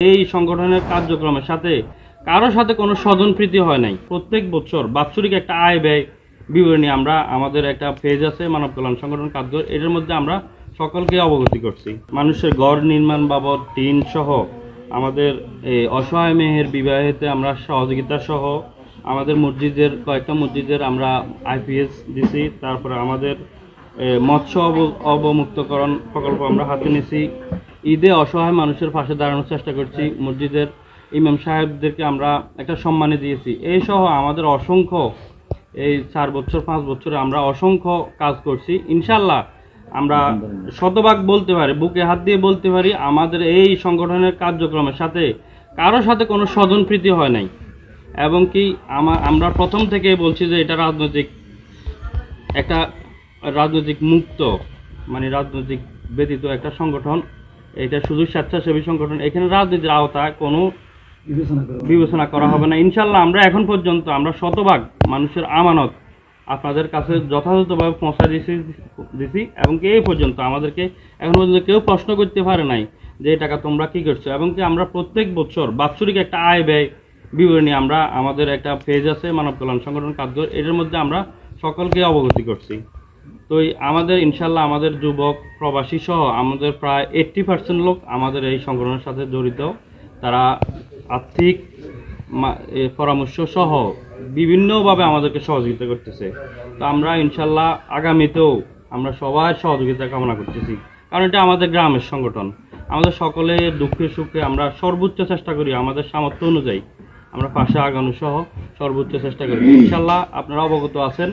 এই সংগঠনের কার্যক্রমের সাথে কারোর সাথে কোনো স্বজনপ্রীতি হয় নাই। প্রত্যেক বছর বাৎসরিক একটা আয় ব্যয় বিবরণী আমরা আমাদের একটা পেজ আছে মানব কল্যাণ সংগঠন কার্য, এটার মধ্যে আমরা সকলকে অবগতি করছি। মানুষের ঘর নির্মাণ বাবদ টিন সহ আমাদের এই অসহায় মেয়ের বিবাহেতে আমরা সহযোগিতা সহ আমাদের মসজিদের কয়েকটা মসজিদের আমরা আইপিএস দিছি। তারপরে আমাদের মৎস্য অবমুক্তকরণ প্রকল্প আমরা হাতে নিয়েছি। ঈদে অসহায় মানুষের পাশে দাঁড়ানোর চেষ্টা করছি। মসজিদের ইমাম সাহেবদেরকে আমরা একটা সম্মানী দিয়েছি। এই সহ আমাদের অসংখ্য এই 4 বছর 5 বছরে আমরা অসংখ্য কাজ করছি। ইনশাল্লাহ আমরা শতভাগ বলতে পারি, বুকে হাত দিয়ে বলতে পারি, আমাদের এই সংগঠনের কার্যক্রমের সাথে কারোর সাথে কোনো স্বজনপ্রীতি হয় নাই। এবং কি আমরা প্রথম থেকে বলছি যে এটা রাজনৈতিক মুক্ত, মানে রাজনৈতিক ব্যতীত একটা সংগঠন। এটা শুধু স্বেচ্ছাসেবী সংগঠন, এখানে রাজনীতির আওতায় কোনো বিবেচনা করা হবে না। ইনশাল্লাহ আমরা এখন পর্যন্ত আমরা শতভাগ মানুষের আমানত আপনাদের কাছে যথাযথভাবে পৌঁছা দিছি এবং কি এই পর্যন্ত আমাদেরকে এখন পর্যন্ত কেউ প্রশ্ন করতে পারে নাই যে এই টাকা তোমরা কি করছো। এবং কি আমরা প্রত্যেক বছর বাৎসরিক একটা আয় ব্যয় বিবরণী আমরা আমাদের একটা পেজ আছে মানব কল্যাণ সংগঠন কার্য, এটার মধ্যে আমরা সকলকে অবগতি করছি। তো আমাদের ইনশাল্লাহ আমাদের যুবক প্রবাসী সহ আমাদের প্রায় 80% লোক আমাদের এই সংগঠনের সাথে জড়িত। তারা আর্থিক পরামর্শ সহ বিভিন্নভাবে আমাদেরকে সহযোগিতা করতেছে। তো আমরা ইনশাল্লাহ আগামীতেও আমরা সবার সহযোগিতা কামনা করতেছি, কারণ এটা আমাদের গ্রামের সংগঠন। আমাদের সকলে দুঃখে সুখে আমরা সর্বোচ্চ চেষ্টা করি, আমাদের সামর্থ্য অনুযায়ী আমরা পাশে আগানো সহ সর্বোচ্চ চেষ্টা করি। ইনশাল্লাহ আপনারা অবগত আছেন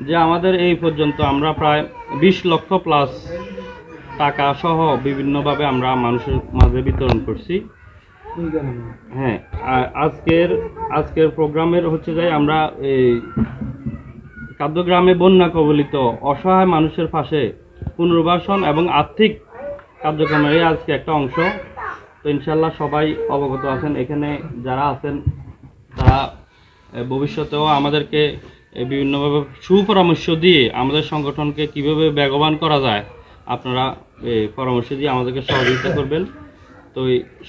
যে আমাদের এই পর্যন্ত আমরা প্রায় 20 লক্ষ প্লাস টাকা সহ বিভিন্নভাবে আমরা মানুষের মাঝে বিতরণ করছি। হ্যাঁ, আজকের প্রোগ্রামের হচ্ছে যে আমরা এই কাদ্যগ্রামে বন্যা কবলিত অসহায় মানুষের পাশে পুনর্বাসন এবং আর্থিক কার্যক্রমের আজকে একটা অংশ। তো ইনশাল্লাহ সবাই অবগত আছেন, এখানে যারা আছেন তারা ভবিষ্যতেও আমাদেরকে বিভিন্নভাবে সুপরামর্শ দিয়ে আমাদের সংগঠনকে কিভাবে বেগবান করা যায় আপনারা পরামর্শ দিয়ে আমাদেরকে সহযোগিতা করবেন। তো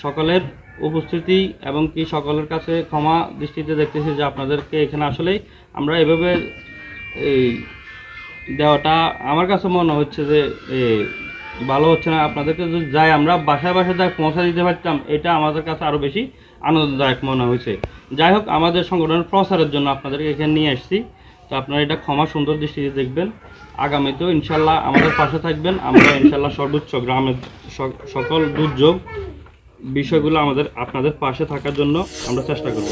সকলের উপস্থিতি এবং কি সকলের কাছে ক্ষমা দৃষ্টিতে দেখতেছি যে আপনাদেরকে এখানে আসলে আমরা এভাবে এই দেওয়াটা আমার কাছে মনে হচ্ছে যে ভালো হচ্ছে না। আপনাদেরকে যদি যাই আমরা বাসায় যাই পৌঁছা দিতে পারতাম, এটা আমাদের কাছে আরও বেশি আনন্দদায়ক মনে হয়েছে। যাই হোক, আমাদের সংগঠনের প্রচারের জন্য আপনাদেরকে এখানে নিয়ে আসছি। তো আপনারা এটা ক্ষমা সুন্দর দৃষ্টিতে দেখবেন। আগামীতেও ইনশাল্লাহ আমাদের পাশে থাকবেন। আমরা ইনশাল্লাহ সর্বোচ্চ গ্রামের সকল দুর্যোগ বিষয়গুলো আপনাদের পাশে থাকার জন্য আমরা চেষ্টা করব।